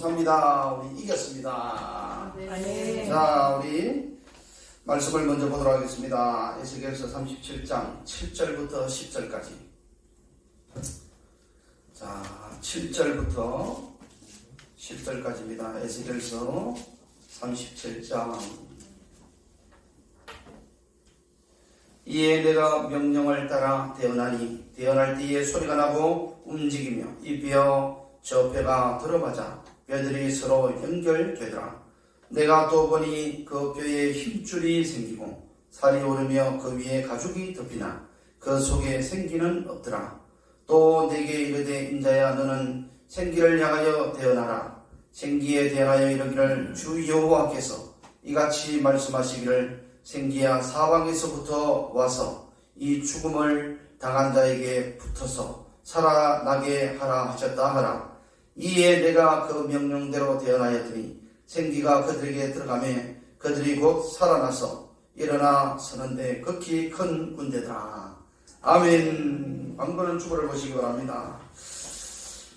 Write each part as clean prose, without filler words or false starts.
감사합니다. 우리 이겼습니다. 네. 자, 우리 말씀을 먼저 보도록 하겠습니다. 에스겔서 37장 7절부터 10절까지. 자, 7절부터 10절까지입니다. 에스겔서 37장. 이에 내가 명령을 따라 대언하니 대언할 때에 소리가 나고 움직이며 이 뼈 저 뼈가 들어맞아 뼈들이 서로 연결되더라. 내가 또 보니 그 뼈에 힘줄이 생기고 살이 오르며 그 위에 가죽이 덮이나 그 속에 생기는 없더라. 또 내게 이르되 인자야 너는 생기를 향하여 대언하라. 생기에 대하여 이르기를 주 여호와께서 이같이 말씀하시기를 생기야 사방에서부터 와서 이 죽음을 당한 자에게 붙어서 살아나게 하라 하셨다 하라. 이에 내가 그 명령대로 대언하였더니 생기가 그들에게 들어가매 그들이 곧 살아나서 일어나 서는데 극히 큰 군대다. 아멘. 광고는 주보를 보시기 바랍니다.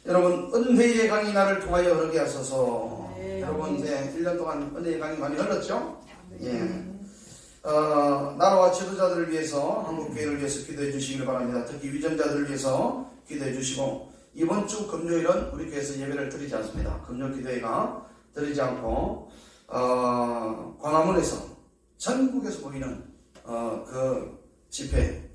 여러분 은혜의 강이 나를 통하여 흐르게 하소서. 네. 여러분 이제 1년 동안 은혜의 강이 많이 흘렀죠? 예. 나라와 지도자들을 위해서 한국교회를 위해서 기도해 주시길 바랍니다. 특히 위정자들을 위해서 기도해 주시고 이번 주 금요일은 우리 교회에서 예배를 드리지 않습니다. 금요 기도회가 드리지 않고 광화문에서 전국에서 보이는 그 집회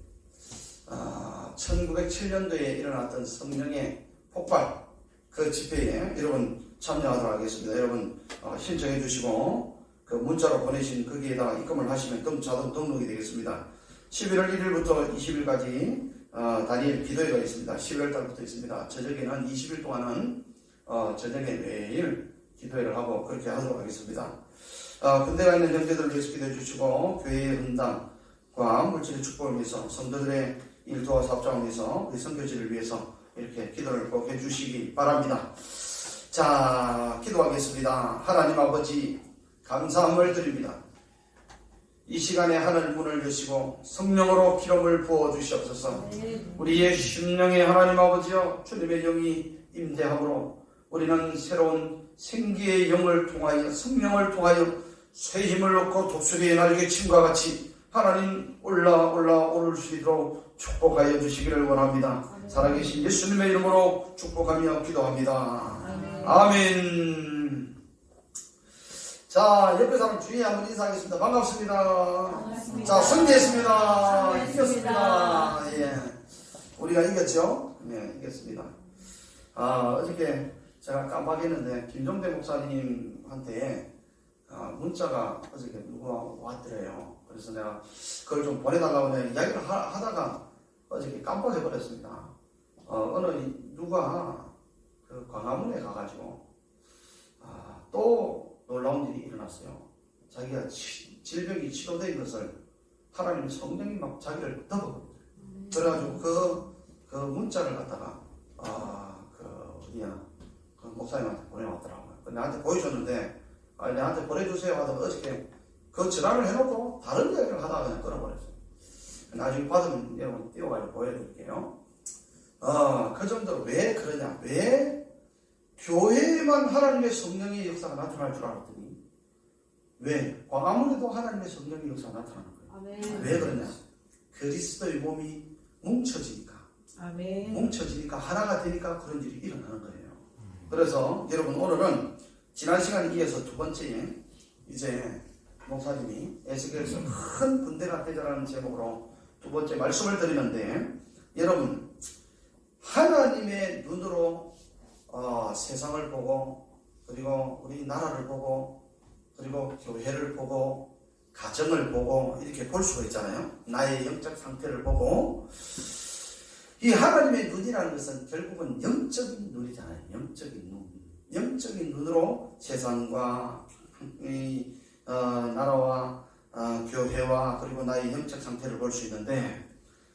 1907년도에 일어났던 성령의 폭발 그 집회에 여러분 참여하도록 하겠습니다. 여러분 신청해 주시고 그 문자로 보내신 거기에다가 입금을 하시면 자동 등록이 되겠습니다. 11월 1일부터 20일까지 단일 기도회가 있습니다. 11월 달부터 있습니다. 저녁에는 20일 동안은 저녁에 매일 기도회를 하고 그렇게 하도록 하겠습니다. 군대가 있는 형제들을 위해서 기도해 주시고 교회의 분당과 물질의 축복을 위해서 성도들의 일도와 사업장을 위해서 우리 선교지를 위해서 이렇게 기도를 꼭 해주시기 바랍니다. 자, 기도하겠습니다. 하나님 아버지 감사함을 드립니다. 이 시간에 하늘 문을 여시고 성령으로 기름을 부어 주시옵소서. 우리의 심령에 하나님 아버지여 주님의 영이 임재함으로 우리는 새로운 생기의 영을 통하여 성령을 통하여 새 힘을 얻고 독수리의 날개 침과 같이 하나님 오를 수 있도록 축복하여 주시기를 원합니다. 살아계신 예수님의 이름으로 축복하며 기도합니다. 아멘. 자, 옆에 사람 주위에 한번 인사하겠습니다. 반갑습니다. 자, 승리했습니다. 이겼습니다. 예. 우리가 이겼죠? 네, 이겼습니다. 어저께 제가 깜빡했는데, 김종대 목사님한테 문자가 어저께 누가 왔더래요. 그래서 내가 그걸 좀 보내달라고 내가 이야기를 하다가 어저께 깜빡해버렸습니다. 누가 그 광화문에 가가지고, 또 놀라운 일이 일어났어요. 자기가 질병이 치료된 것을 하나님 성령이 막 자기를 덮어버렸어요. 그래가지고 그 문자를 갖다가 그 목사님한테 보내왔더라고요. 나한테 보여줬는데 내한테 보내주세요 하다가 어저께 그 전화를 해놓고 다른 이야기를 하다가 그냥 끊어버렸어요. 나중에 받으면 여러분 띄워가지고 보여드릴게요. 그 정도로 왜 그러냐? 왜 교회에만 하나님의 성령의 역사가 나타날 줄 알았더니 왜 광화문에도 하나님의 성령의 역사가 나타나는 거예요? 아멘. 왜 그러냐? 그리스도의 몸이 뭉쳐지니까 아멘. 뭉쳐지니까 하나가 되니까 그런 일이 일어나는 거예요. 그래서 여러분 오늘은 지난 시간에 이어서 두 번째에 이제 목사님이 에스겔서 큰 군대가 되자라는 제목으로 두 번째 말씀을 드리는데 여러분 하나님의 눈으로 세상을 보고 그리고 우리 나라를 보고 그리고 교회를 보고 가정을 보고 이렇게 볼 수가 있잖아요. 나의 영적 상태를 보고 이 하나님의 눈이라는 것은 결국은 영적인 눈이잖아요. 영적인 눈. 영적인 눈으로 세상과 이 나라와 교회와 그리고 나의 영적 상태를 볼 수 있는데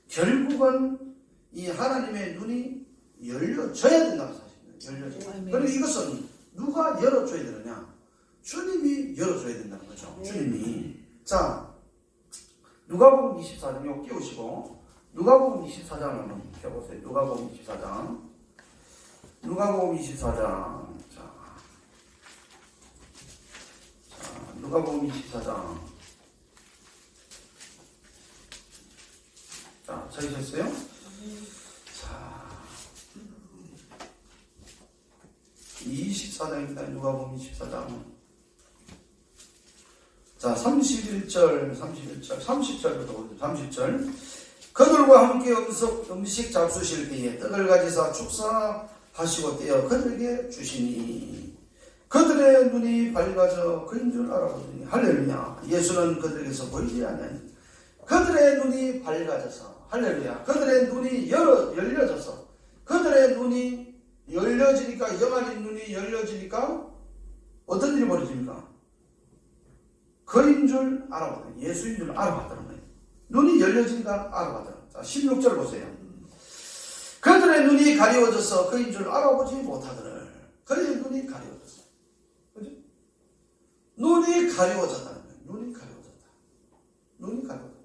결국은 이 하나님의 눈이 열려져야 된다고 열려져. 그리고 이것은 누가 열어줘야 되느냐? 주님이 열어줘야 된다는 거죠. 주님이. 자, 누가복음 24장 이거 끼우시고 누가복음 24장을 한번 펴보세요. 누가복음 24장. 자, 누가복음 24장. 자, 찾으셨어요? 자, 24장입니다. 누가복음 24장. 자, 31절, 30절부터 보죠. 30절. 그들과 함께 음식 잡수실 때에 떡을 가지사 축사하시고 떼어 그들에게 주시니 그들의 눈이 밝아져 그인 줄 알아보더니 할렐루야. 예수는 그들에게서 보이지 아니하니 그들의 눈이 밝아져서 할렐루야. 그들의 눈이 열려져서 그들의 눈이 열려지니까 영안의 눈이 열려지니까 어떤 일이 벌어집니까? 그인 줄 알아봤다. 예수인 줄 알아봤다는 거예요. 눈이 열려지니까 알아봤다. 자, 16절 보세요. 그들의 눈이 가리워져서 그인 줄 알아보지 못하더를. 그의 눈이 가리워졌어. 그죠? 눈이 가리워졌다는 거예요. 눈이 가리워졌다. 눈이 가리워졌다.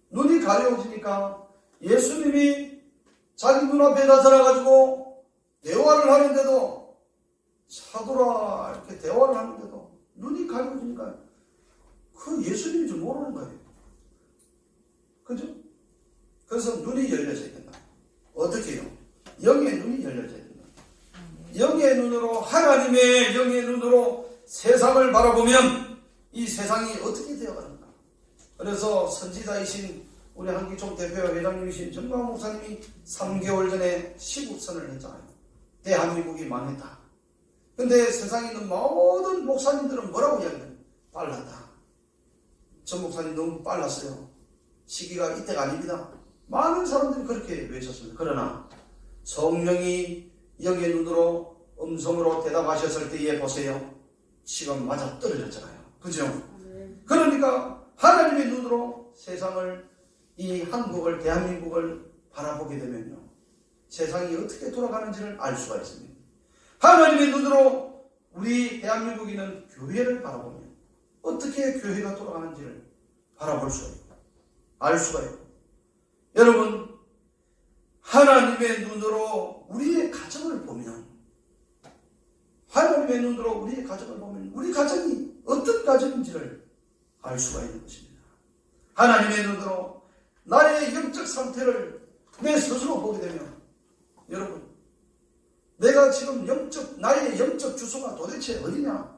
눈이 가리워지니까 예수님이 자기 눈앞에 나타나가지고 대화를 하는데도 사도라 이렇게 대화를 하는데도 눈이 가리워지니까 그 예수님인 줄 모르는 거예요. 그죠? 그래서 눈이 열려져야 된다. 어떻게 해요? 영의 눈이 열려져야 된다. 영의 눈으로, 하나님의 영의 눈으로 세상을 바라보면 이 세상이 어떻게 되어가는가. 그래서 선지자이신 우리 한기총 대표 회장님이신 정광 목사님이 3개월 전에 시국선을 했잖아요. 대한민국이 망했다. 근데 세상에 있는 모든 목사님들은 뭐라고 이야기해요? 빨랐다. 전 목사님 너무 빨랐어요. 시기가 이때가 아닙니다. 많은 사람들이 그렇게 외쳤습니다. 그러나 성령이 영의 눈으로 음성으로 대답하셨을 때에 보세요. 지금 맞아 떨어졌잖아요. 그죠? 그러니까 하나님의 눈으로 세상을, 이 한국을, 대한민국을 바라보게 되면요, 세상이 어떻게 돌아가는지를 알 수가 있습니다. 하나님의 눈으로 우리 대한민국에 있는 교회를 바라보면 어떻게 교회가 돌아가는지를 바라볼 수가 있고 알 수가 있고, 여러분 하나님의 눈으로 우리의 가정을 보면, 하나님의 눈으로 우리의 가정을 보면 우리 가정이 어떤 가정인지를 알 수가 있는 것입니다. 하나님의 눈으로 나의 영적 상태를 내 스스로 보게 되면, 여러분 내가 지금 나의 영적 주소가 도대체 어디냐?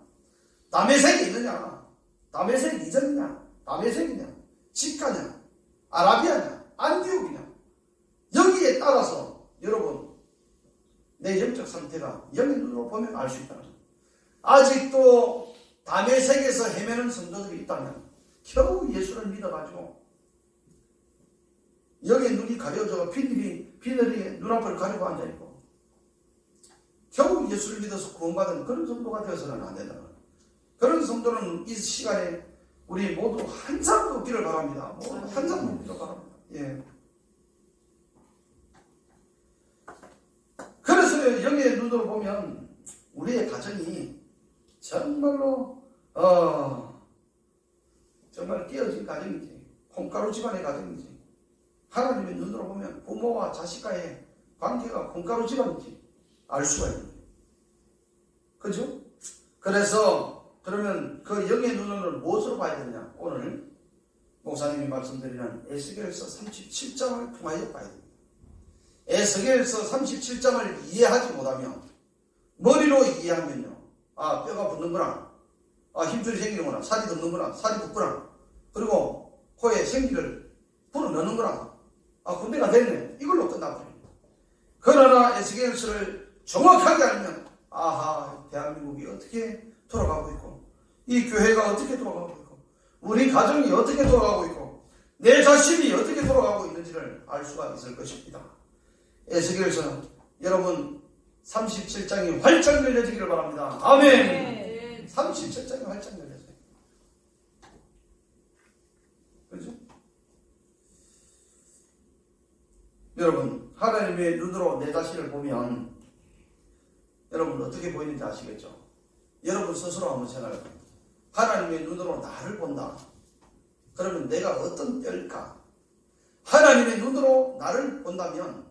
다메섹에 있느냐? 다메섹 이전이냐? 다메섹이냐? 직가냐? 아라비아냐? 안디옥이냐? 여기에 따라서 여러분 내 영적 상태가 영의 눈으로 보면 알 수 있다는 거예요. 아직도 다메섹에서 헤매는 성도들이 있다면 겨우 예수를 믿어가지고 여기에 눈이 가려져 비늘이 눈앞을 가리고 앉아있고 겨우 예수를 믿어서 구원받은 그런 성도가 되어서는 안 된다는 거예요. 그런 성도는 이 시간에 우리 모두 한 사람도 없기를 바랍니다. 한 사람도 없기를 바랍니다. 예. 그래서 영의 눈으로 보면 우리의 가정이 정말로 정말 깨어진 가정이지, 콩가루 집안의 가정이지, 하나님의 눈으로 보면 부모와 자식과의 관계가 콩가루 집안인지 알 수가 있는 거예요. 그죠? 그래서 그러면 그 영의 눈을 무엇으로 봐야 되느냐? 오늘 목사님이 말씀드리는 에스겔서 37장을 통하여 봐야 됩니다. 에스겔서 37장을 이해하지 못하면, 머리로 이해하면요, 뼈가 붙는구나, 힘줄이 생기는구나, 살이 돋는구나, 살이 붙구나, 그리고 코에 생기를 불어넣는구나, 군대가 됐네, 이걸로 끝나버립니다. 그러나 에스겔서를 정확하게 알면 대한민국이 어떻게 돌아가고 있고, 이 교회가 어떻게 돌아가고 있고, 우리 가정이 어떻게 돌아가고 있고, 내 자신이 어떻게 돌아가고 있는지를 알 수가 있을 것입니다. 에스겔서 여러분 37장이 활짝 열려지기를 바랍니다. 아멘. 37장이 활짝 열려져요. 그렇죠? 여러분 하나님의 눈으로 내 자신을 보면 여러분 어떻게 보이는지 아시겠죠? 여러분 스스로 한번 생각해 보세요. 하나님의 눈으로 나를 본다. 그러면 내가 어떤 뼈일까? 하나님의 눈으로 나를 본다면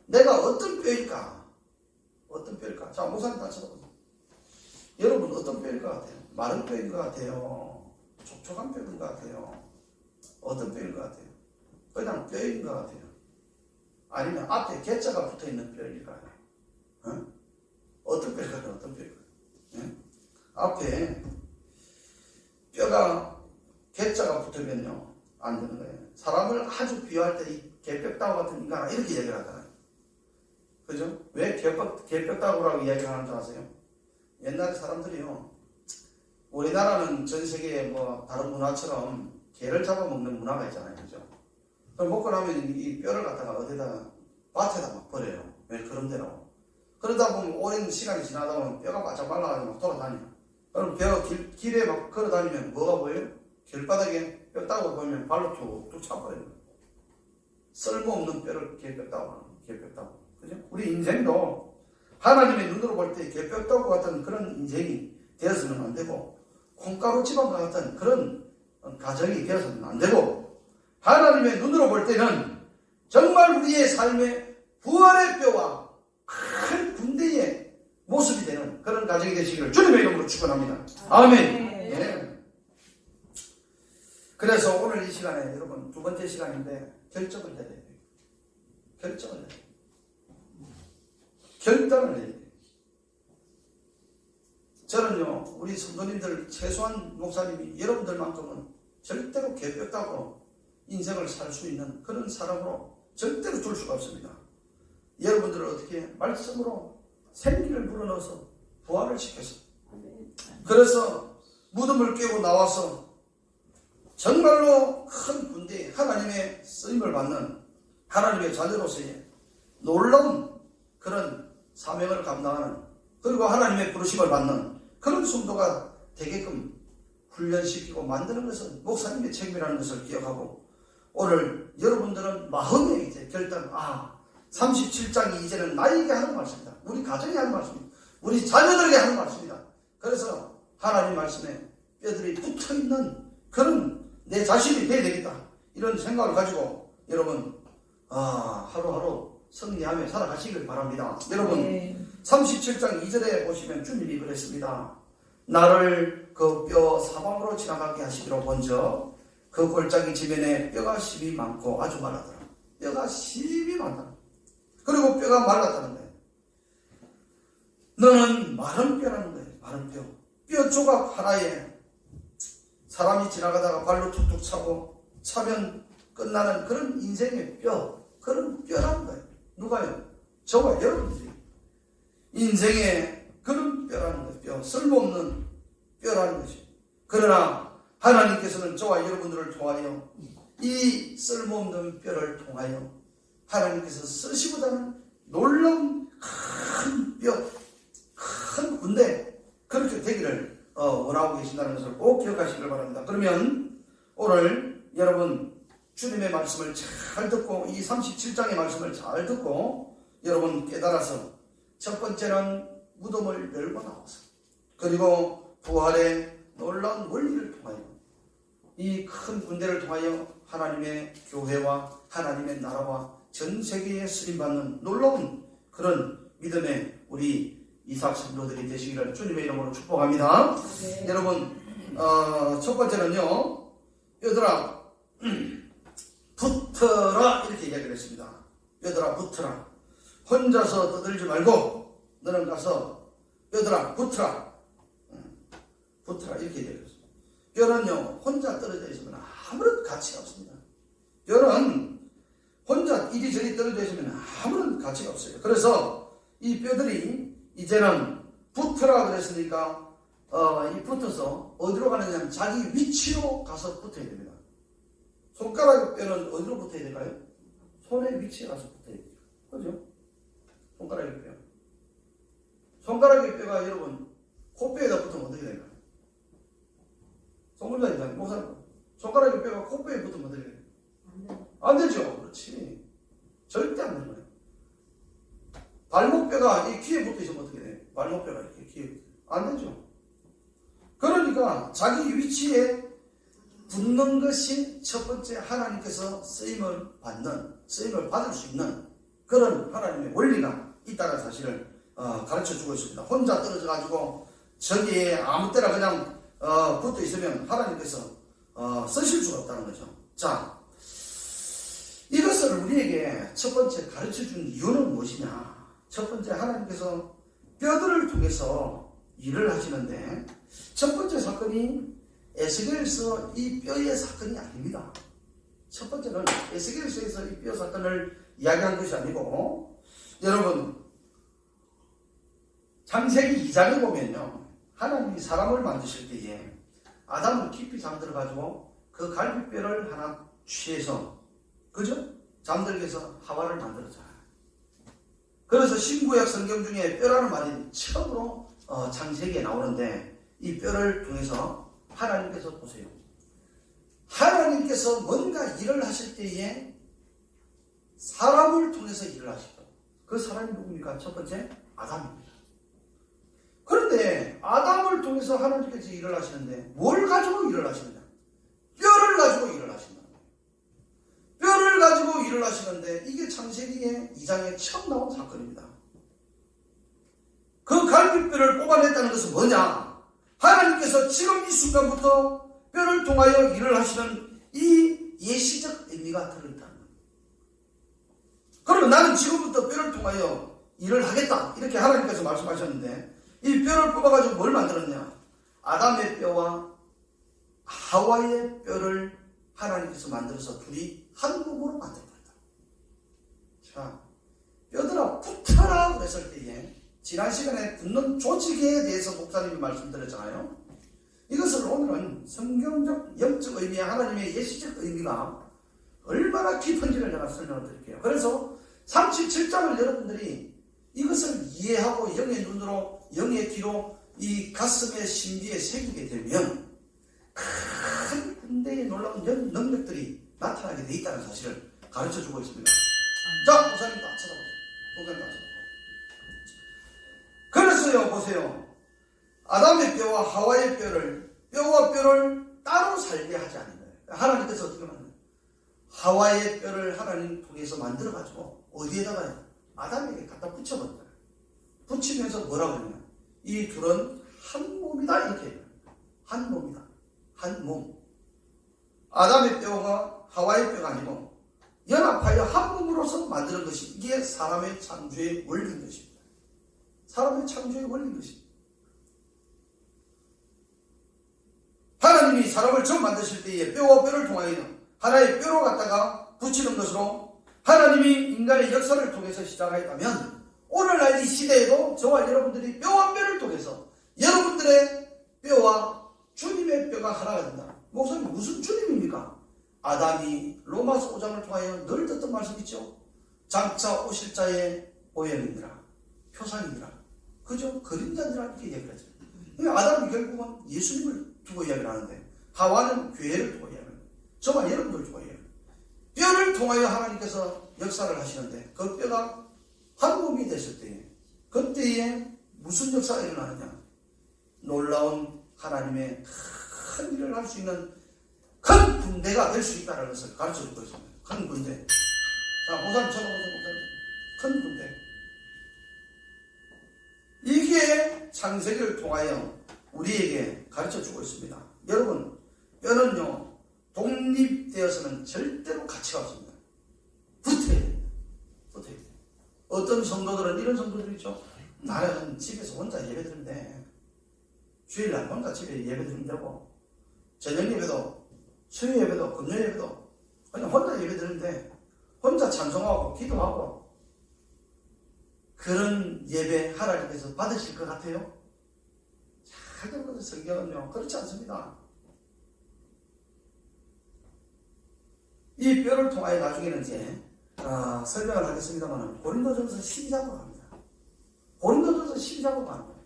내가 어떤 뼈일까? 어떤 뼈일까? 자, 목사님 다 쳐다보세요. 여러분 어떤 뼈일 것 같아요? 마른 뼈인 것 같아요? 촉촉한 뼈인 것 같아요? 어떤 뼈인 것 같아요? 그냥 뼈인 것 같아요? 아니면 앞에 개자가 붙어있는 뼈일까요? 어떤 뼈일까요? 어떤 뼈일까요? 예? 앞에 뼈가 개자가 붙으면요 안 되는 거예요. 사람을 아주 비유할 때 이 개뼈다구 같은 인간 이렇게 얘기를 하잖아요. 그죠? 왜 개뼈다구라고 이야기를 하는 줄 아세요? 옛날에 사람들이요, 우리나라는 전 세계에 뭐 다른 문화처럼 개를 잡아먹는 문화가 있잖아요. 그죠? 그럼 먹고 나면 이 뼈를 갖다가 어디다 밭에다 막 버려요. 왜? 그런 대로. 그러다 보면 오랜 시간이 지나다 보면 뼈가 바짝 말라가지고 막 돌아다녀요. 그럼 뼈가 길에 막 걸어다니면 뭐가 보여요? 길바닥에 뼈 따고 보면 발로 툭툭 차버려요. 쓸모없는 뼈를 개뼈다고 하는 거예요. 개뼈다구. 그죠? 우리 인생도 하나님의 눈으로 볼 때 개뼈다구 같은 그런 인생이 되어서는 안 되고, 콩가루 지방과 같은 그런 가정이 되어서는 안 되고, 하나님의 눈으로 볼 때는 정말 우리의 삶의 부활의 뼈와 큰 군대의 모습이 되는 그런 가정이 되시기를 주님의 이름으로 축원합니다. 아멘. 예. 그래서 오늘 이 시간에 여러분 두 번째 시간인데 결정을 해야 돼요. 결정을 해야 돼요. 결단을 해야 돼요. 저는요, 우리 성도님들, 최소한 목사님이 여러분들만큼은 절대로 개뼈다구로 인생을 살 수 있는 그런 사람으로 절대로 둘 수가 없습니다. 여러분들을 어떻게 말씀으로 생기를 불어넣어서 부활을 시켜서, 그래서 무덤을 깨고 나와서 정말로 큰 군대, 하나님의 쓰임을 받는 하나님의 자녀로서의 놀라운 그런 사명을 감당하는, 그리고 하나님의 부르심을 받는 그런 성도가 되게끔 훈련시키고 만드는 것은 목사님의 책임이라는 것을 기억하고, 오늘 여러분들은 마음의 이제 결단, 37장이 이제는 나에게 하는 말씀이다. 우리 가정에 하는 말씀입니다. 우리 자녀들에게 하는 말씀이다. 그래서 하나님 말씀에 뼈들이 붙어있는 그런 내 자신이 돼야 되겠다. 이런 생각을 가지고 여러분 하루하루 승리하며 살아가시길 바랍니다. 여러분 37장 2절에 보시면 주님이 그랬습니다. 나를 그 뼈 사방으로 지나가게 하시기로 본즉 그 골짜기 지면에 뼈가 심이 많고 아주 말하더라. 뼈가 심이 많다. 그리고 뼈가 말랐다는 거예요. 너는 마른 뼈라는 거예요. 마른 뼈. 뼈 조각 하나에 사람이 지나가다가 발로 툭툭 차고 차면 끝나는 그런 인생의 뼈, 그런 뼈라는 거예요. 누가요? 저와 여러분들이. 인생의 그런 뼈라는 거예요. 뼈. 쓸모없는 뼈라는 것이죠. 그러나 하나님께서는 저와 여러분들을 통하여 이 쓸모없는 뼈를 통하여 하나님께서 쓰시보다는 놀라운 큰 뼈, 큰 군대, 그렇게 되기를 원하고 계신다는 것을 꼭 기억하시길 바랍니다. 그러면 오늘 여러분 주님의 말씀을 잘 듣고, 이 37장의 말씀을 잘 듣고 여러분 깨달아서, 첫 번째는 무덤을 열고 나와서, 그리고 부활의 놀라운 원리를 통하여 이 큰 군대를 통하여 하나님의 교회와 하나님의 나라와 전 세계에 쓰임받는 놀라운 그런 믿음의 우리 이삭 성도들이 되시기를 주님의 이름으로 축복합니다. 네. 여러분 첫 번째는요, 얘들아 붙어라, 이렇게 이야기를 했습니다. 얘들아 붙어라. 혼자서 떠들지 말고 너는 가서 얘들아 붙어라. 붙어라, 이렇게 이야기를 했습니다. 뼈는요 혼자 떨어져 있으면 아무런 가치가 없습니다. 뼈는 혼자 이리저리 떨어져 있으면 아무런 가치가 없어요. 그래서 이 뼈들이 이제는 붙어라 그랬으니까 이 붙어서 어디로 가느냐면 자기 위치로 가서 붙어야 됩니다. 손가락 뼈는 어디로 붙어야 될까요? 손의 위치에 가서 붙어야 돼요. 그죠? 손가락의 뼈. 손가락의 뼈가 여러분 코뼈에다 붙으면 어떻게 될까요? 성문자이잖아요. 목사님. 손가락의 뼈가 코뼈에 붙으면 어떻게 돼요? 안 되죠. 그렇지. 절대 안 되는 거예요. 발목뼈가 이 귀에 붙어 있으면 어떻게 돼요? 발목뼈가 이렇게 귀에 안 되죠. 그러니까 자기 위치에 붙는 것이 첫 번째 하나님께서 쓰임을 받을 수 있는 그런 하나님의 원리가 있다는 사실을 가르쳐 주고 있습니다. 혼자 떨어져 가지고 저기에 아무 때나 그냥 붙어 있으면 하나님께서 쓰실 수가 없다는 거죠. 자, 이것을 우리에게 첫 번째 가르쳐 준 이유는 무엇이냐? 첫 번째, 하나님께서 뼈들을 통해서 일을 하시는데, 첫 번째 사건이 에스겔서 이 뼈의 사건이 아닙니다. 첫 번째는 에스겔서에서 이 뼈 사건을 이야기한 것이 아니고, 여러분, 창세기 2장에 보면요, 하나님이 사람을 만드실 때에 아담을 깊이 잠들어가지고 그 갈비뼈를 하나 취해서, 그죠? 잠들게 해서 하와를 만들었잖아요. 그래서 신구약 성경 중에 뼈라는 말이 처음으로 창세기에 나오는데, 이 뼈를 통해서 하나님께서 보세요. 하나님께서 뭔가 일을 하실 때에 사람을 통해서 일을 하시고, 그 사람이 누굽니까? 첫 번째, 아담입니다. 그런데 아담을 통해서 하나님께서 일을 하시는데 뭘 가지고 일을 하시느냐? 뼈를 가지고 일을 하신다. 뼈를 가지고 일을 하시는데 이게 창세기의 2장에 처음 나온 사건입니다. 그 갈비뼈를 뽑아냈다는 것은 뭐냐? 하나님께서 지금 이 순간부터 뼈를 통하여 일을 하시는 이 예시적 의미가 들어있다는 거예요. 그러면 나는 지금부터 뼈를 통하여 일을 하겠다, 이렇게 하나님께서 말씀하셨는데, 이 뼈를 뽑아가지고 뭘 만들었냐? 아담의 뼈와 하와의 뼈를 하나님께서 만들어서 둘이 한 몸으로 만들었다. 자, 뼈들아 붙어라 그랬을 때에, 지난 시간에 붙는 조직에 대해서 목사님이 말씀드렸잖아요. 이것을 오늘은 성경적 영적 의미와 하나님의 예시적 의미가 얼마나 깊은지를 제가 설명을 드릴게요. 그래서 37장을 여러분들이 이것을 이해하고 영의 눈으로, 영의 귀로 이 가슴의 신비에 새기게 되면 큰 군대의 놀라운 능력들이 나타나게 돼 있다는 사실을 가르쳐 주고 있습니다. 자, 목사님 다 쳐다보세요. 목사님 다 쳐다보세요. 그래서요, 보세요. 아담의 뼈와 하와의 뼈와 뼈를 따로 살게 하지 않는 거예요. 하나님께서 어떻게 만드냐? 하와의 뼈를 하나님 통해서 만들어가지고 어디에다가 아담에게 갖다 붙여버린 거예요. 붙이면서 뭐라고 하냐? 이 둘은 한 몸이다, 이렇게 해요. 한 몸이다. 한 몸. 아담의 뼈가 하와의 뼈가 아니고 연합하여 한 몸으로서 만드는 것이, 이게 사람의 창조의 원리인 것입니다. 사람의 창조의 원리인 것입니다. 하나님이 사람을 처음 만드실 때에 뼈와 뼈를 통하여 하나의 뼈로 갖다가 붙이는 것으로 하나님이 인간의 역사를 통해서 시작하였다면, 오늘날 이 시대에도 저와 여러분들이 뼈와 뼈를 통해서 여러분들의 뼈와 주님의 뼈가 하나가 된다. 목사님, 무슨 주님입니까? 아담이 로마서 5장을 통하여 늘 듣던 말씀 있죠? 장차 오실 자의 모형이니라, 표상이니라, 그죠? 그림자니라, 이렇게 얘기를 하죠. 아담이 결국은 예수님을 두고 이야기를 하는데, 하와는 교회를 두고 이야기를 합니다. 저와 여러분들 두고 이야기를 합니다. 뼈를 통하여 하나님께서 역사를 하시는데, 그 뼈가 한 몸이 됐을 때, 그때에 무슨 역사가 일어나느냐? 놀라운 하나님의 큰 일을 할 수 있는 큰 군대가 될 수 있다는 것을 가르쳐 주고 있습니다. 큰 군대. 자, 목사님 쳐다보세요, 목사님. 큰 군대. 이게 창세기를 통하여 우리에게 가르쳐 주고 있습니다. 여러분, 뼈는요, 독립되어서는 절대로 가치가 없습니다. 붙어야 됩니다. 붙어야 됩니다. 어떤 성도들은 이런 성도들 있죠. 나는 집에서 혼자 예배드리는데, 주일날 혼자 집에 예배드리면 되고, 저녁 예배도, 수요 예배도, 금요 예배도 그냥 혼자 예배드리는데, 혼자 찬송하고 기도하고, 그런 예배 하나님께서 받으실 것 같아요? 자, 여러분, 성경은요, 그렇지 않습니다. 이 뼈를 통하여 나중에는 이제 설명을 하겠습니다만, 고린도전서 12장으로 갑니다. 고린도전서 12장으로 가는 거예요.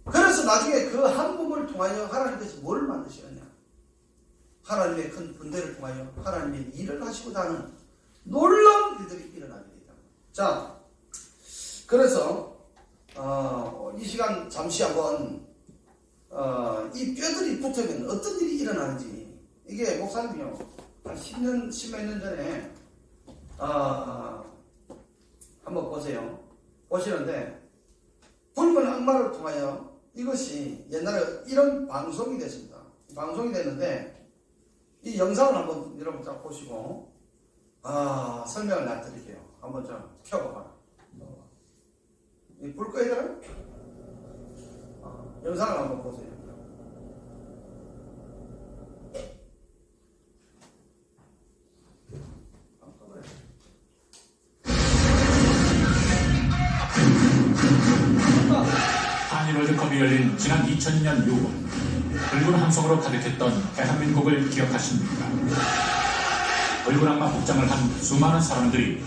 그래서 나중에 그 한 몸을 통하여 하나님께서 뭘 만드시느냐? 하나님의 큰 군대를 통하여 하나님의 일을 하시고자 하는 놀라운 일들이 일어나게 됩니다. 자, 그래서 이 시간 잠시 한번 이 뼈들이 붙으면 어떤 일이 일어나는지, 이게 목사님이요, 한 10년, 10몇 년 전에 한번 보세요. 보시는데, 붉은 악마를 통하여 이것이 옛날에 이런 방송이 됐습니다. 방송이 됐는데 이 영상을 한번 여러분 딱 보시고 설명을 해드릴게요. 한번 좀 켜봐봐. 이 불 꺼야 되나? 영상을 한번 보세요. 한일 월드컵이 열린 지난 2002년 6월 붉은 함성으로 가득했던 대한민국을 기억하십니까? 붉은 악마 복장을 한 수많은 사람들이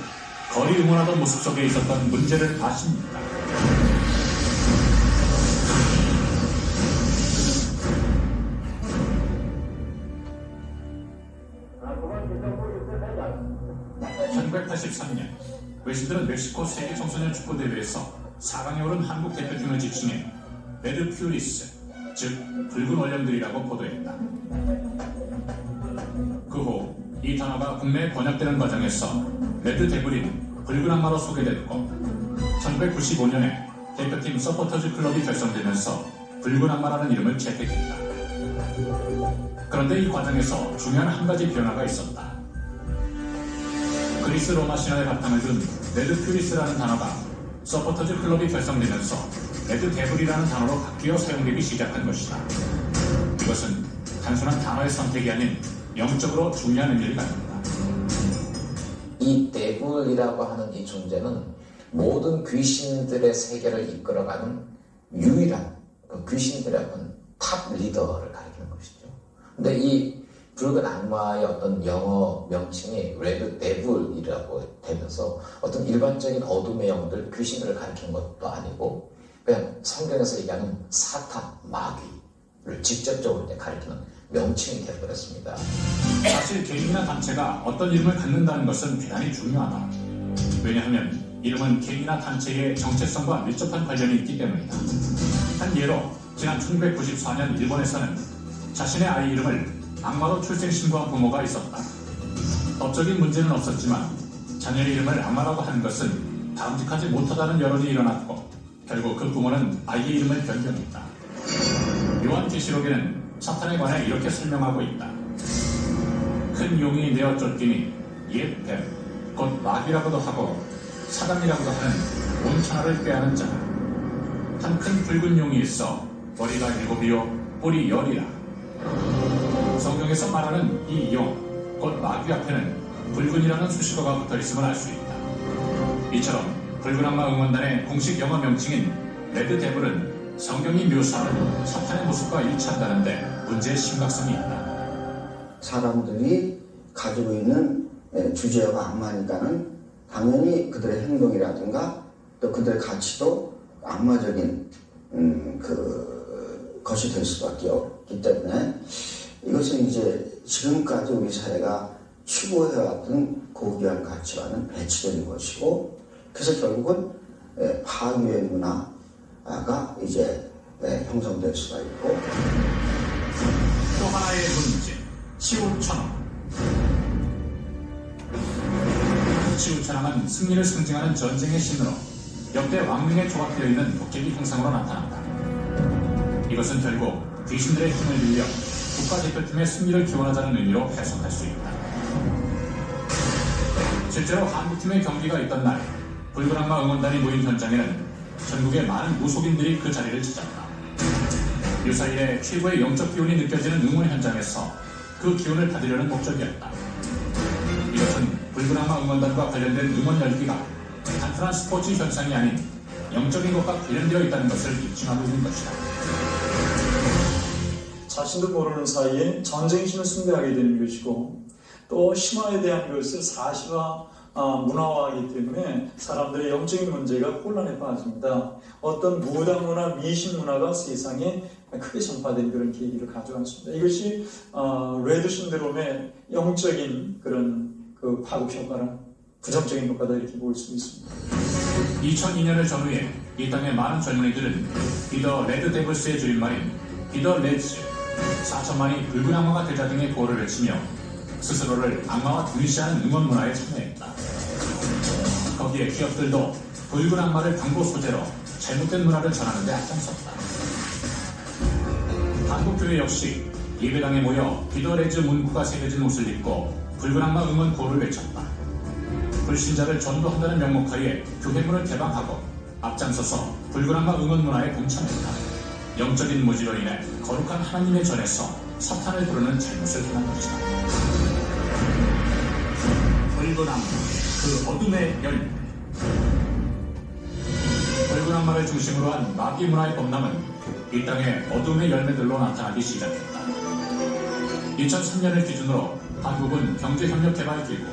거리 응원하던 모습 속에 있었던 문제를 아십니까? (1983년) 외신들은 멕시코 세계 청소년 축구대회에서 4강에 오른 한국 대표팀을 지칭해 레드 퓨리스, 즉 붉은 원령들이라고 보도했다. 그 후 이 단어가 국내에 번역되는 과정에서 레드 데블인 붉은 악마로 소개됐고 1995년에 대표팀 서포터즈 클럽이 결성되면서 붉은 악마라는 이름을 채택했다. 그런데 이 과정에서 중요한 한 가지 변화가 있었다. 그리스 로마 신화의 바탕을 둔 레드 퓨리스라는 단어가 서포터즈 클럽이 결성되면서 레드 데블이라는 단어로 바뀌어 사용되기 시작한 것이다. 이것은 단순한 단어의 선택이 아닌 영적으로 중요한 의미를 갖는다. 이 데블이라고 하는 이 존재는 모든 귀신들의 세계를 이끌어가는 유일한 귀신들의 어떤 탑 리더를 가리키는 것이죠. 근데 이 붉은 악마의 어떤 영어 명칭이 레드 데블이라고 되면서 어떤 일반적인 어둠의 영들, 귀신들을 가리키는 것도 아니고 그냥 성경에서 얘기하는 사탄, 마귀를 직접적으로 가리키는 명칭이 되어버렸습니다. 사실 개인이나 단체가 어떤 이름을 갖는다는 것은 대단히 중요하다. 왜냐하면 이름은 개인이나 단체의 정체성과 밀접한 관련이 있기 때문이다. 한 예로 지난 1994년 일본에서는 자신의 아이 이름을 악마로 출생신고한 부모가 있었다. 법적인 문제는 없었지만 자녀의 이름을 악마라고 하는 것은 바람직하지 못하다는 여론이 일어났고 결국 그 부모는 아이의 이름을 변경했다. 요한계시록에는 사탄에 관해 이렇게 설명하고 있다. 큰 용이 내어 쫓기니 옛 뱀, 곧 마귀라고도 하고 사단이라고도 하는 온 천하를 꾀하는 자라. 한 큰 붉은 용이 있어 머리가 7이요 뿔이 10이라. 성경에서 말하는 이 용, 곧 마귀 앞에는 붉은이라는 수식어가 붙어있음을 알 수 있다. 이처럼 붉은 악마 응원단의 공식 영어 명칭인 레드 데블은 성경이 묘사하는 사탄의 모습과 일치한다는데 문제의 심각성이 있다. 사람들이 가지고 있는 주제어가 악마니까는 당연히 그들의 행동이라든가 또 그들의 가치도 악마적인 것이 될 수밖에 없기 때문에 이것은 이제 지금까지 우리 사회가 추구해왔던 고귀한 가치와는 배치되는 것이고 그래서 결국은 파괴의 문화가 이제 형성될 수가 있고 또 하나의 문제, 치우천왕. 치우천왕은 승리를 상징하는 전쟁의 신으로 역대 왕릉에 조각되어 있는 도깨비 형상으로 나타난다. 이것은 결국 귀신들의 힘을 빌려 국가대표팀의 승리를 기원하자는 의미로 해석할 수 있다. 실제로 한국팀의 경기가 있던 날 붉은 악마 응원단이 모인 현장에는 전국의 많은 무속인들이 그 자리를 찾았다. 유사일에 최고의 영적 기운이 느껴지는 응원 현장에서 그 기운을 받으려는 목적이었다. 이것은 붉은 악마 응원단과 관련된 응원 열기가 단순한 스포츠 현상이 아닌 영적인 것과 관련되어 있다는 것을 입증하고 있는 것이다. 자신도 모르는 사이에 전쟁신을 숭배하게 되는 것이고 또 신화에 대한 것을 사실화 문화화하기 때문에 사람들의 영적인 문제가 혼란에 빠집니다. 어떤 무당 문화, 미신 문화가 세상에 크게 전파된 그런 계기를 가져왔습니다. 이것이 레드 신드롬의 영적인 그런 그 파급 효과랑 부정적인 효과다 이렇게 볼 수 있습니다. 2002년을 전후해 이 땅의 많은 젊은이들은 비더 레드 데블스의 줄임말인 비더 레즈 4천만이 붉은 악마가 되자 등의 구호를 외치며 스스로를 악마와 등시하는 응원 문화에 참여했다. 거기에 기업들도 붉은 악마를 광고 소재로 잘못된 문화를 전하는 데 앞장섰다. 한국교회 역시 예배당에 모여 비더레즈 문구가 새겨진 옷을 입고 붉은 악마 응원 구호를 외쳤다. 불신자를 전도한다는 명목하에 교회문을 개방하고 앞장서서 붉은 악마 응원 문화에 동참했다. 영적인 무지로 인해 거룩한 하나님의 전에서 사탄을 부르는 잘못을 행한 것이다. 붉은 악마, 그 어둠의 열매. 붉은 악마를 중심으로 한 마귀 문화의 범람은 이 땅의 어둠의 열매들로 나타나기 시작했다. 2003년을 기준으로 한국은 경제협력개발기구,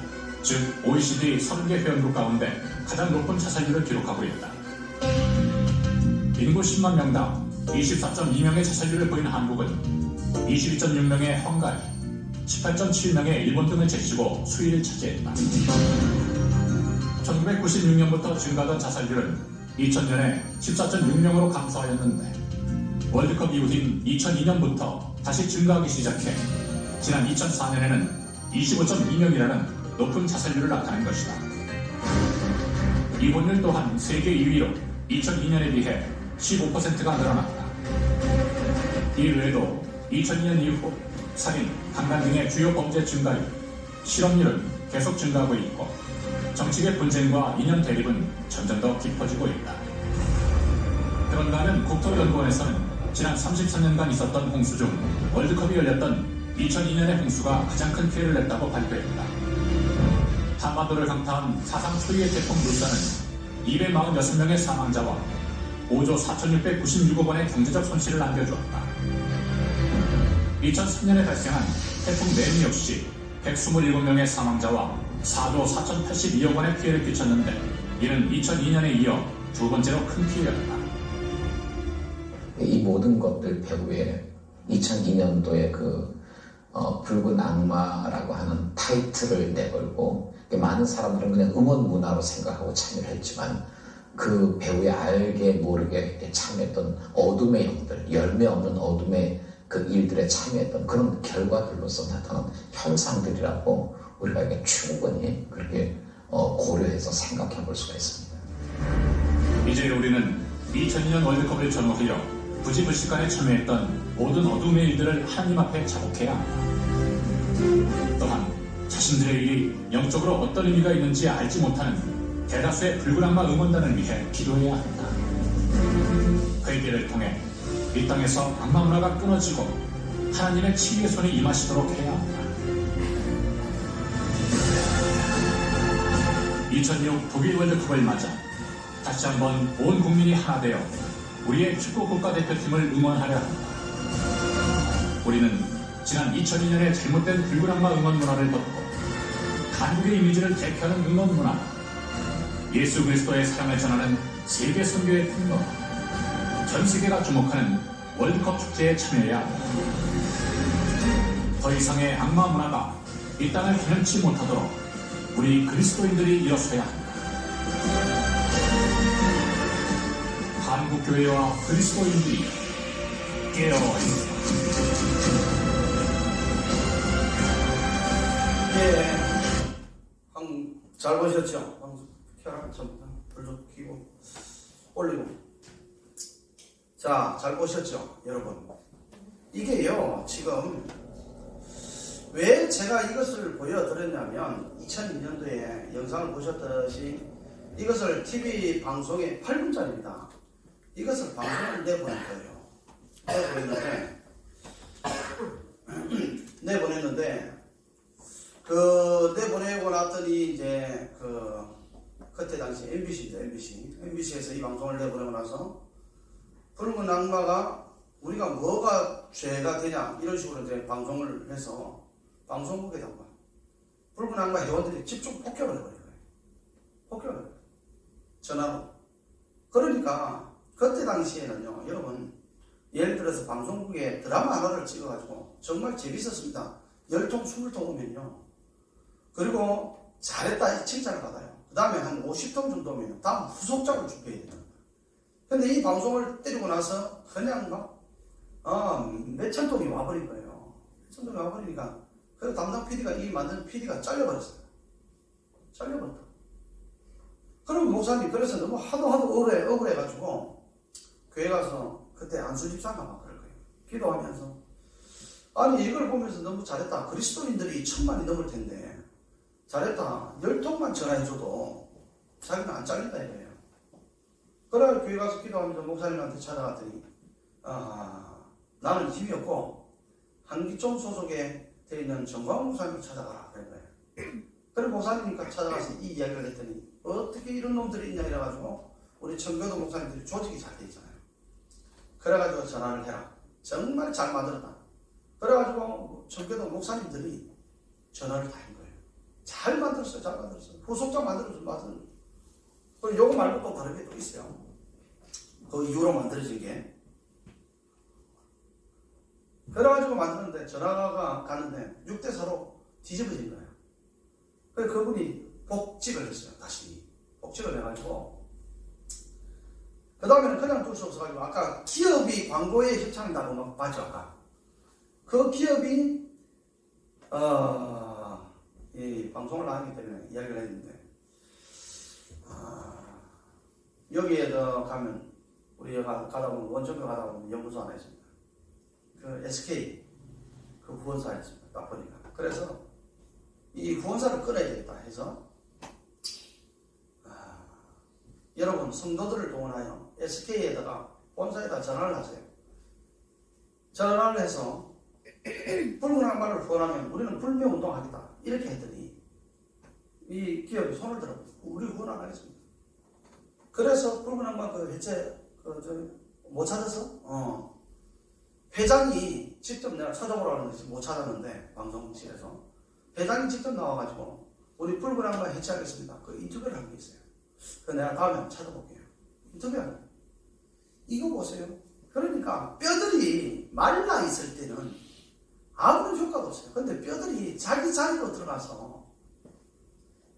즉 OECD 30개 회원국 가운데 가장 높은 자살률을 기록하고 있다. 인구 10만 명당 24.2명의 자살률을 보인 한국은 22.6명의 헝가리, 18.7명의 일본 등을 제치고 수위를 차지했다. 1996년부터 증가하던 자살률은 2000년에 14.6명으로 감소하였는데 월드컵 이후인 2002년부터 다시 증가하기 시작해 지난 2004년에는 25.2명이라는 높은 자살률을 나타낸 것이다. 이혼율 또한 세계 2위로 2002년에 비해 15%가 늘어났다. 이 외에도 2002년 이후 살인, 강간 등의 주요 범죄 증가율, 실업률은 계속 증가하고 있고 정치계 분쟁과 이념 대립은 점점 더 깊어지고 있다. 그런가 하면 국토연구원에서는 지난 33년간 있었던 홍수 중 월드컵이 열렸던 2002년의 홍수가 가장 큰 피해를 냈다고 발표했다. 한반도를 강타한 사상 초유의 태풍 물산은 246명의 사망자와 5조 4,696억 원의 경제적 손실을 안겨주었다. 2003년에 발생한 태풍 매미 역시 127명의 사망자와 4조 4,082억 원의 피해를 끼쳤는데 이는 2002년에 이어 두 번째로 큰 피해였다. 이 모든 것들 배후에 2002년도에 붉은 악마라고 하는 타이틀을 내걸고 많은 사람들은 그냥 응원 문화로 생각하고 참여를 했지만 그 배후에 알게 모르게 참여했던 어둠의 영들, 열매 없는 어둠의 그 일들에 참여했던 그런 결과들로서 나타난 현상들이라고 우리가 이게 충분히 그렇게 고려해서 생각해 볼 수가 있습니다. 이제 우리는 2002년 월드컵을 전후하여 부지불식간에 참여했던 모든 어둠의 일들을 하나님 앞에 자복해야 한다. 또한 자신들의 일이 영적으로 어떤 의미가 있는지 알지 못하는 대다수의 붉은 악마 응원단을 위해 기도해야 한다. 회개를 통해 이 땅에서 악마 문화가 끊어지고 하나님의 치유의 손이 임하시도록 해야 한다. 2006 독일 월드컵을 맞아 다시 한번 온 국민이 하나 되어 우리의 축구 국가대표팀을 응원하려 한다. 우리는 지난 2002년의 잘못된 붉은 악마 응원 문화를 덮고 한국의 이미지를 대표하는 응원 문화, 예수 그리스도의 사랑을 전하는 세계 선교의 통로, 전 세계가 주목하는 월드컵 축제에 참여해야 한다. 더 이상의 악마 문화가 이 땅을 변치 못하도록 우리 그리스도인들이 일어서야 한다. 한국교회와 그리스도인들이 깨어있다. 예, 잘 보셨죠? 방송 켜라, 불좀 켜고 올리고. 자, 잘 보셨죠, 여러분? 이게요, 지금 왜 제가 이것을 보여드렸냐면 2002년도에 영상을 보셨듯이 이것을 TV 방송에 8분짜리입니다. 이것을 방송을 내보낸 거예요. 내보냈는데 내보내고 났더니 이제 그때 당시 MBC죠, MBC에서 이 방송을 내보내고 나서 붉은 악마가 우리가 뭐가 죄가 되냐 이런 식으로 이제 방송을 해서 방송국에다가 붉은 악마 회원들이 집중 폭격을 해버린 거예요. 폭격을 해버린 거예요. 전화로. 그러니까 그때 당시에는요, 여러분, 예를 들어서 방송국에 드라마 하나를 찍어가지고 정말 재밌었습니다. 10통, 20통 오면요. 그리고 잘했다 칭찬을 받아요. 그 다음에 한 50통 정도 오면 다음 후속작을 준비해야 됩니다. 근데 이 방송을 때리고 나서 그냥 몇천 통이 와버린 거예요. 몇천 통이 와버리니까 그 담당 PD가 이 만든 PD가 잘려버렸어요. 잘려버렸다. 그럼 목사님 그래서 너무 하도 억울해가지고 교회 가서 그때 안수 집사가 막 그럴 거예요. 기도하면서 아니 이걸 보면서 너무 잘했다. 그리스도인들이 1000만이 넘을 텐데 잘했다. 10통만 전화해줘도 자기는 안 잘린다 이거예요. 그래 교회 가서 기도하면서 목사님한테 찾아갔더니 나는 힘이 없고 한기총 소속에 되어 있는 정광훈 목사님을 찾아가라 그런 거예요. 그래 목사님이니까 찾아가서 이 이야기를 했더니 어떻게 이런 놈들이 있냐 이래가지고 우리 청교도 목사님들이 조직이 잘 돼 있잖아요. 그래가지고 전화를 해라. 정말 잘 만들었다. 그래가지고 청교도 목사님들이 전화를 다 한 거예요. 잘 만들었어요. 잘 만들었어요. 후속작 만들었어요. 그리고 요거 말고 또 다른 게 또 있어요. 그 이후로 만들어진 게. 그래가지고 만드는데 전화가 가는데 6대4로 뒤집어진 거예요. 그래서 그분이 복직을 했어요. 다시 복직을 해가지고 그 다음에는 그냥 둘 수 없어가지고 아까 기업이 광고에 협찬한다고 막 봤죠. 아까 그 기업이 이 방송을 하기 때문에 이야기를 했는데 여기에 가면 우리가 가다 보면 원정교 가다 보면 연구소 하나 있습니다. 그 SK 그 후원사였습니다. 딱 보니까 그래서 이 후원사를 끊어야 되겠다 해서 여러분 성도들을 동원하여 SK에다가 본사에다 전화를 하세요. 전화를 해서 붉은 악마를 후원하면 우리는 불매운동하겠다 이렇게 했더니 이 기업이 손을 들어 우리 후원 안 하겠습니다. 그래서 붉은 악마 그 해체 못 찾아서 회장이 직접 내가 찾아보라고 하는데 못 찾았는데 방송실에서 회장이 직접 나와가지고 우리 붉은 악마 해체하겠습니다. 그 인터뷰를 한 게 있어요. 그 내가 다음에 한번 찾아볼게요. 인터뷰하는 이거 보세요. 그러니까 뼈들이 말라 있을 때는 아무런 효과도 없어요. 근데 뼈들이 자기 자리로 들어가서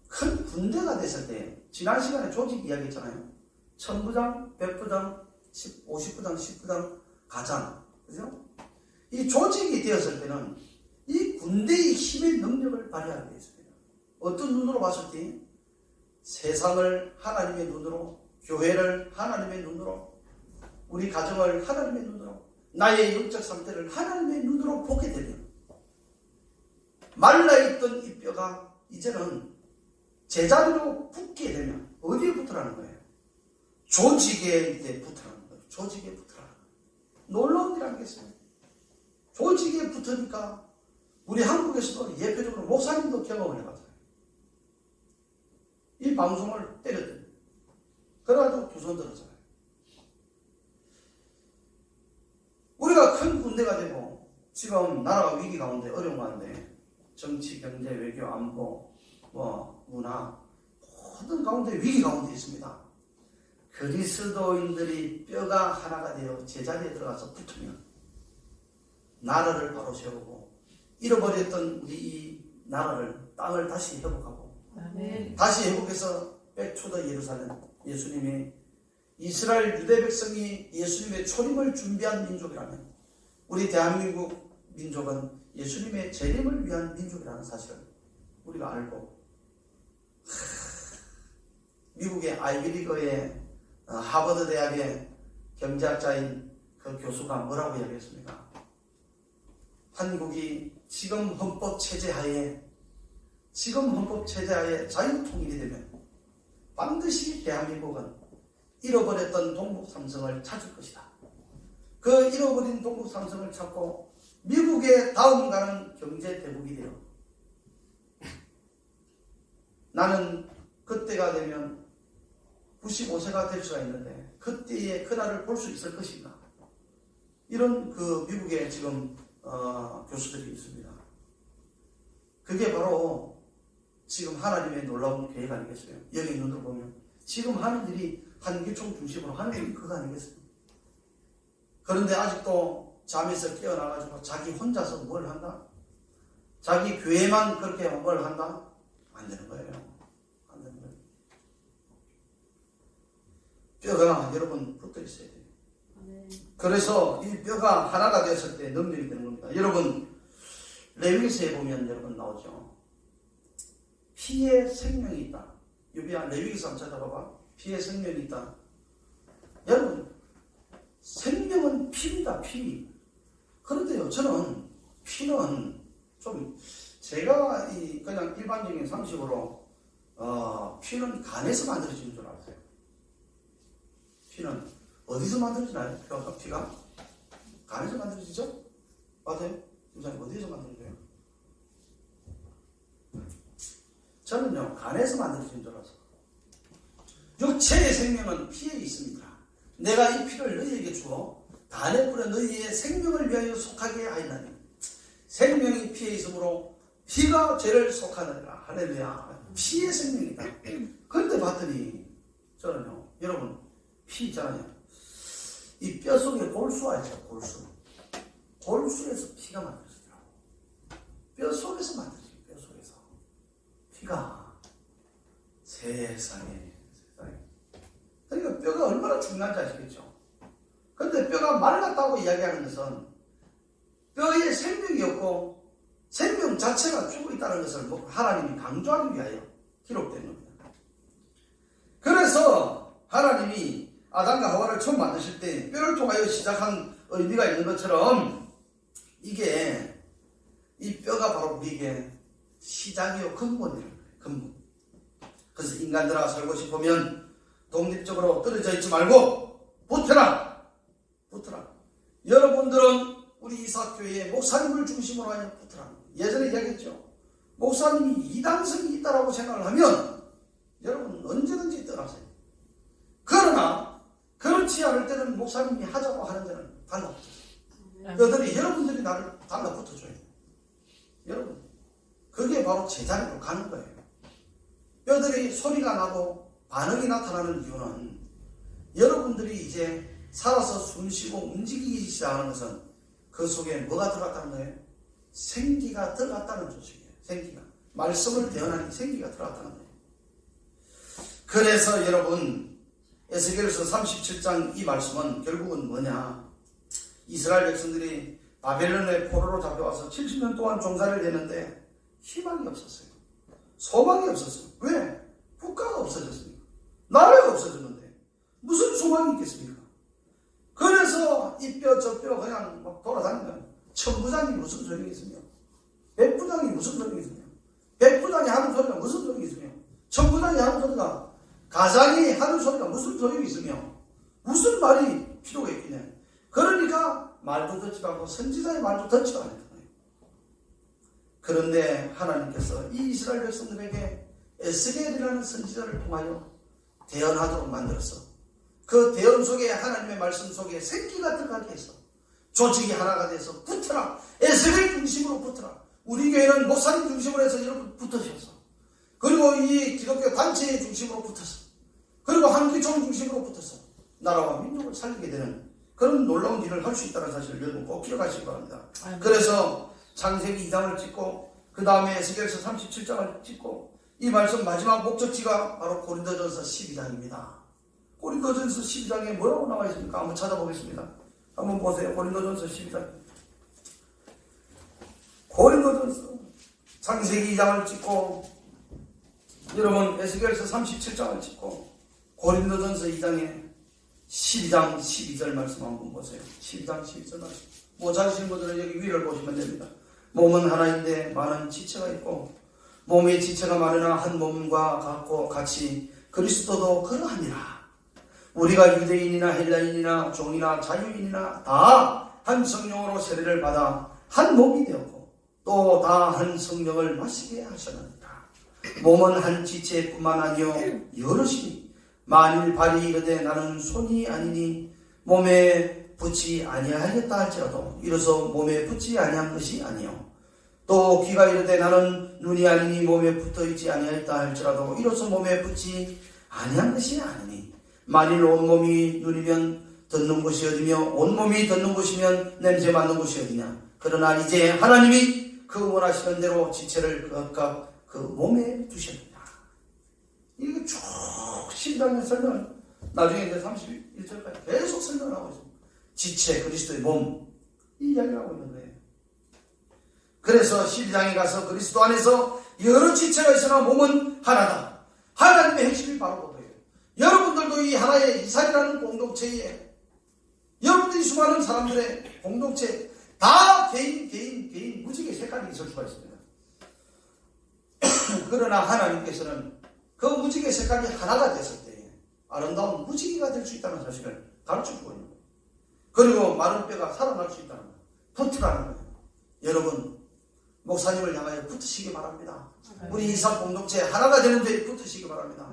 큰 군대가 됐을 때 지난 시간에 조직 이야기했잖아요. 1000부장, 100부장, 50부장, 10부장 가잖아. 그죠? 이 조직이 되었을 때는 이 군대의 힘의 능력을 발휘하게 되었습니다. 어떤 눈으로 봤을 때 세상을 하나님의 눈으로, 교회를 하나님의 눈으로, 우리 가정을 하나님의 눈으로, 나의 영적 상태를 하나님의 눈으로 보게 되면 말라있던 이 뼈가 이제는 제자리로 붙게 되면 어디에 붙으라는 거예요? 조직에 이제 붙으라는 거예요. 조직에 붙으라는 거예요. 놀라운 일 아니겠어요? 조직에 붙으니까 우리 한국에서도 예표적으로 목사님도 경험을 해봤어요. 이 방송을 때렸더니 그래가지고 두 손 들었잖아요. 우리가 큰 군대가 되고 지금 나라가 위기 가운데 어려운 가운데 정치, 경제, 외교, 안보, 문화 모든 가운데 위기 가운데 있습니다. 그리스도인들이 뼈가 하나가 되어 제자리에 들어가서 붙으면 나라를 바로 세우고 잃어버렸던 우리 이 나라를 땅을 다시 회복하고 다시 회복해서 백투더 예루살렘 예수님이 이스라엘 유대 백성이 예수님의 초림을 준비한 민족이라면 우리 대한민국 민족은 예수님의 재림을 위한 민족이라는 사실을 우리가 알고 미국의 아이비리그의 하버드 대학의 경제학자인 그 교수가 뭐라고 이야기했습니까? 한국이 지금 헌법 체제 하에 자유통일이 되면 반드시 대한민국은 잃어버렸던 동북 삼성을 찾을 것이다. 그 잃어버린 동북 삼성을 찾고 미국의 다음 가는 경제 대국이 되어 나는 그때가 되면 95세가 될 수가 있는데 그때의 그날을 볼 수 있을 것인가. 이런 그 미국의 지금 교수들이 있습니다. 그게 바로 지금 하나님의 놀라운 계획 아니겠어요? 여기 눈으로 보면 지금 하는 일이 한기총 중심으로 하는 일이 그거 아니겠어요? 그런데 아직도 잠에서 깨어나가지고 자기 혼자서 뭘 한다? 자기 교회만 그렇게 뭘 한다? 안 되는 거예요. 안 되는 거예요. 뼈가 여러분 붙어 있어야 돼요. 그래서 이 뼈가 하나가 되었을 때 능력이 되는 겁니다. 여러분 레위기서에 보면 여러분 나오죠. 피에 생명이 있다. 유비야 레위기서 한번 찾아봐봐. 피에 생명이 있다. 여러분 생명은 피입니다. 피. 그런데요, 저는 피는 좀 제가 그냥 일반적인 상식으로 피는 간에서 만들어지는 줄 알았어요. 피는 어디서 만들어지나요? 피가 간에서 만들어지죠? 맞아요? 김사님 어디서 만들어져요? 저는요, 간에서 만들어진 줄 알았어요. 육체의 생명은 피에 있습니다. 내가 이 피를 너희에게 주어 간에 뿌려 너희의 생명을 위하여 속하게 하였나니 생명이 피에 있으므로 피가 죄를 속하느니라. 할렐루야. 피의 생명이다. 그런데 봤더니 저는요, 여러분 피 있잖아요. 이 뼈 속에 골수가 있죠. 골수에서 피가 만들어지더라고. 뼈 속에서 만들어져요. 뼈 속에서 피가 세상에. 그러니까 뼈가 얼마나 중요한지 아시겠죠? 그런데 뼈가 말랐다고 이야기하는 것은 뼈에 생명이 없고 생명 자체가 죽어 있다는 것을 하나님이 강조하기 위하여 기록된 겁니다. 그래서 하나님이 아담과 하와를 처음 만드실 때 뼈를 통하여 시작한 의미가 있는 것처럼 이게 이 뼈가 바로 우리에게 시작이요 근본이에요. 근본. 그래서 인간들아 살고 싶으면 독립적으로 떨어져 있지 말고 붙어라. 여러분들은 우리 이사교회의 목사님을 중심으로 하여 붙어라. 예전에 이야기했죠. 목사님이 이당성이 있다라고 생각을 하면 여러분 언제든지 떠나세요. 그러나 그렇지 않을 때는 목사님이 하자고 하는 데는 달라붙어요. 너희들이 여러분들이 나를 달라붙어줘야 돼요. 여러분 그게 바로 제자리로 가는 거예요. 뼈들이 소리가 나고 반응이 나타나는 이유는 여러분들이 이제 살아서 숨쉬고 움직이기 시작하는 것은 그 속에 뭐가 들어갔다는 거예요? 생기가 들어갔다는 소식이에요. 생기가. 말씀을 대언하니 생기가 들어갔다는 거예요. 그래서 여러분 에스겔서 37장 이 말씀은 결국은 뭐냐? 이스라엘 백성들이 바벨론의 포로로 잡혀와서 70년 동안 종살이를 했는데 희망이 없었어요. 소망이 없었어요. 왜? 국가가 없어졌습니다. 나라가 없어졌는데 무슨 소망이 있겠습니까? 그래서 이 뼈 저 뼈 그냥 막 돌아다니면 천부장이 무슨 소용이 있으며 백부장이 무슨 소용이 있으며 백부장이 하는 소리가 무슨 소용이 있으며 천부장이 하는 소리가 가장이 하는 소리가 무슨 소용이 있으며 무슨 말이 필요가 있겠냐. 그러니까 말도 듣지도 않고 선지자의 말도 듣지도 않았던 거예요. 그런데 하나님께서 이 이스라엘 백성들에게 에스겔이라는 선지자를 통하여 대언하도록 만들어서 그 대언 속에 하나님의 말씀 속에 생기가 들어가게 해서 조직이 하나가 돼서 붙어라. 에스겔 중심으로 붙어라. 우리 교회는 목사님 중심으로 해서 여러분 붙으셔서 그리고 이 기독교 단체의 중심으로 붙어서 그리고 한기총 중심으로 붙어서 나라와 민족을 살리게 되는 그런 놀라운 일을 할 수 있다는 사실을 여러분 꼭 기억하시기 바랍니다. 그래서 창세기 2장을 찍고 그 다음에 에스겔서 37장을 찍고 이 말씀 마지막 목적지가 바로 고린도전서 12장입니다. 고린도전서 12장에 뭐라고 나와 있습니까? 한번 찾아보겠습니다. 한번 보세요. 고린도전서 12장. 고린도전서 창세기 2장을 찍고 여러분 에스겔서 37장을 찍고 고린도전서 2장에 12장 12절 말씀 한번 보세요. 12장 12절 말씀. 뭐 찾으신 분들은 여기 위를 보시면 됩니다. 몸은 하나인데 많은 지체가 있고 몸의 지체가 많으나 한 몸과 같이 그리스도도 그러하니라. 우리가 유대인이나 헬라인이나 종이나 자유인이나 다 한 성령으로 세례를 받아 한 몸이 되었고 또 다 한 성령을 마시게 하셨느니라. 몸은 한 지체뿐만 아니요 여럿이니 만일 발이 이르되 나는 손이 아니니 몸에 붙지 아니하겠다 할지라도 이로써 몸에 붙지 아니한 것이 아니요 또 귀가 이르되 나는 눈이 아니니 몸에 붙어있지 아니하였다 할지라도 이로써 몸에 붙지 아니한 것이 아니니 만일 온몸이 눈이면 듣는 곳이 어디며 온몸이 듣는 곳이면 냄새 맡는 곳이 어디냐. 그러나 이제 하나님이 그 원하시는 대로 지체를 각각 그 몸에 두셨느니라. 이게 쭉 12장의 설명을 나중에 이제 31절까지 계속 설명하고 있습니다. 지체, 그리스도의 몸 이 이야기를 하고 있는 거예요. 그래서 12장에 가서 그리스도 안에서 여러 지체가 있으나 몸은 하나다. 하나님의 핵심이 바로 그거예요. 여러분들도 이 하나의 이삭이라는 공동체에 여러분들이 수많은 사람들의 공동체 다 개인 무지개 색깔이 있을 수가 있습니다. 그러나 하나님께서는 그 무지개 색깔이 하나가 됐을 때 아름다운 무지개가 될 수 있다는 사실을 가르쳐주고 있는 거예요. 그리고 마른 뼈가 살아날 수 있다는 거예요. 붙으라는 거예요. 여러분, 목사님을 향하여 붙으시기 바랍니다. 우리 이삭 공동체 하나가 되는 데 붙으시기 바랍니다.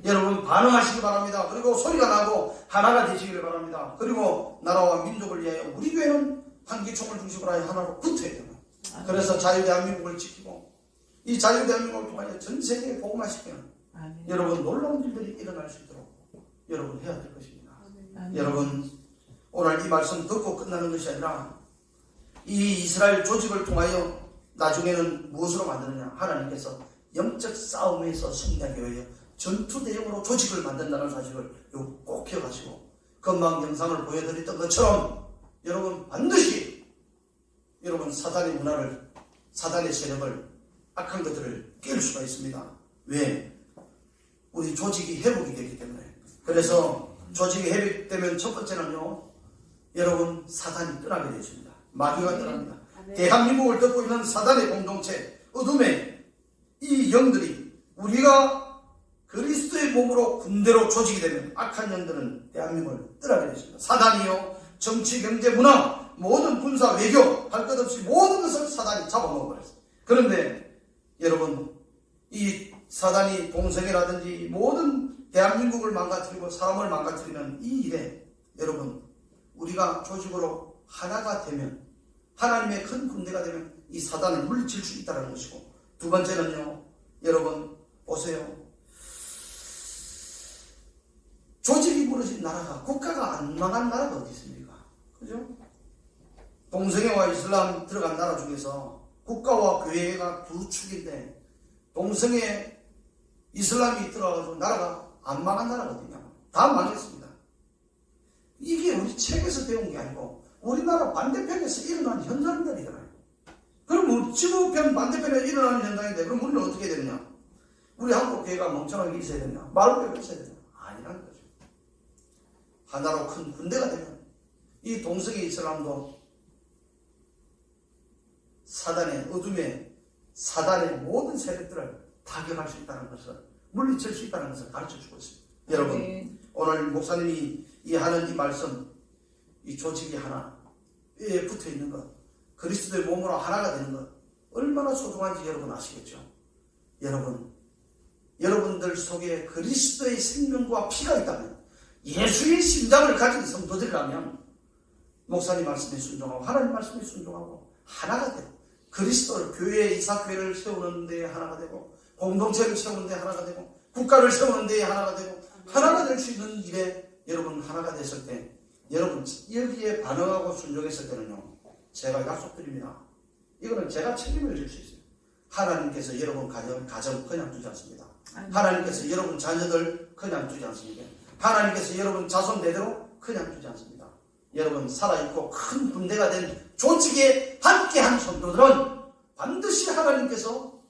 여러분 반응하시기 바랍니다. 그리고 소리가 나고 하나가 되시기를 바랍니다. 그리고 나라와 민족을 위하여 우리 교회는 한기총을 중심으로 하여 하나로 붙어야 됩니다. 그래서 자유대한민국을 지키고 이 자유대한민국을 통하여 전 세계에 복음화시키는 여러분 놀라운 일들이 일어날 수 있도록 여러분 해야 될 것입니다. 여러분 오늘 이 말씀 듣고 끝나는 것이 아니라 이 이스라엘 조직을 통하여 나중에는 무엇으로 만드느냐, 하나님께서 영적 싸움에서 승리하기 위하여 전투 대용으로 조직을 만든다는 사실을 꼭 기억하시고, 금방 영상을 보여드렸던 것처럼 여러분 반드시 여러분 사단의 문화를, 사단의 세력을, 악한 것들을 깰 수가 있습니다. 왜? 우리 조직이 회복이 되기 때문에. 그래서 조직이 회복되면 첫 번째는요, 여러분 사단이 떠나게 되십니다. 마귀가 떠납니다. 대한민국을 덮고 있는 사단의 공동체, 어둠의 이 영들이 우리가 그리스도의 몸으로 군대로 조직이 되면 악한 영들은 대한민국을 떠나게 되십니다. 사단이요, 정치, 경제, 문화, 모든 군사, 외교 할 것 없이 모든 것을 사단이 잡아먹어버렸어요. 그런데 여러분 이 사단이 동성애라든지 모든 대한민국을 망가뜨리고 사람을 망가뜨리는 이 일에 여러분 우리가 조직으로 하나가 되면, 하나님의 큰 군대가 되면 이 사단을 물리칠 수 있다는 것이고, 두 번째는요, 여러분 보세요. 조직이 무너진 나라가, 국가가 안 망한 나라가 어디 있습니까? 그죠? 동성애와 이슬람 들어간 나라 중에서 국가와 교회가 두 축인데, 동성애 이슬람이 들어가서 나라가 안 망한 나라가 어디냐? 다 망했습니다. 이게 우리 책에서 배운 게 아니고 우리나라 반대편에서 일어나는 현상들이잖아요. 그럼 우리 지구편 반대편에 일어나는 현상인데 그럼 우리는 어떻게 해야 되느냐? 우리 한국 교회가 멍청하게 있어야 되느냐? 마을교회가 있어야 되느냐? 아니라는 거죠. 하나로 큰 군대가 되면 이 동성애 이슬람도 사단의 어둠의 사단의 모든 세력들을 타격할 수 있다는 것을, 물리칠 수 있다는 것을 가르쳐주고 있습니다. 여러분 오늘 목사님이 하는 이 말씀, 이 조직이 하나에 붙어있는 것, 그리스도의 몸으로 하나가 되는 것 얼마나 소중한지 여러분 아시겠죠? 여러분들 속에 그리스도의 생명과 피가 있다면, 예수의 심장을 가진 성도들이라면 목사님 말씀에 순종하고 하나님 말씀에 순종하고 하나가 되고, 그리스도를, 교회, 이사교회를 세우는 데 하나가 되고, 공동체를 세우는 데 하나가 되고, 국가를 세우는 데 하나가 되고, 하나가 될 수 있는 일에 여러분 하나가 됐을 때, 여러분 여기에 반응하고 순종했을 때는요, 제가 약속드립니다. 이거는 제가 책임을 질 수 있어요. 하나님께서 여러분 가정 그냥 두지 않습니다. 하나님께서 여러분 자녀들 그냥 두지 않습니다. 하나님께서 여러분 자손 대대로 그냥 두지 않습니다. 여러분 살아있고 큰 군대가 된 조직에 함께한 성도들은 반드시 하나님께서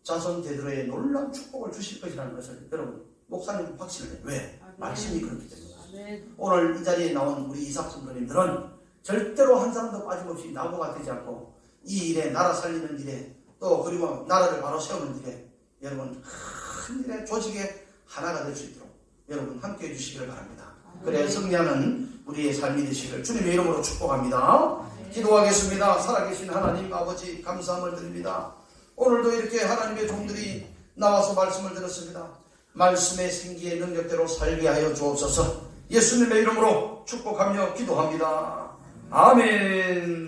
자손 대대로의 놀라운 축복을 주실 것이라는 것을 여러분 목사님 확신을 해요. 왜? 말씀이 그렇기 때문에. 오늘 이 자리에 나온 우리 이삭 성도님들은 절대로 한 사람도 빠짐없이 나고가 되지 않고 이 일에, 나라 살리는 일에, 또 그리고 나라를 바로 세우는 일에 여러분 큰 일에, 조직에 하나가 될 수 있도록 여러분 함께해 주시기를 바랍니다. 그래 승리하는 우리의 삶이 되시기를 주님의 이름으로 축복합니다. 기도하겠습니다. 살아계신 하나님 아버지 감사함을 드립니다. 오늘도 이렇게 하나님의 종들이 나와서 말씀을 들었습니다. 말씀의 생기의 능력대로 살게 하여 주옵소서. 예수님의 이름으로 축복하며 기도합니다. 아멘.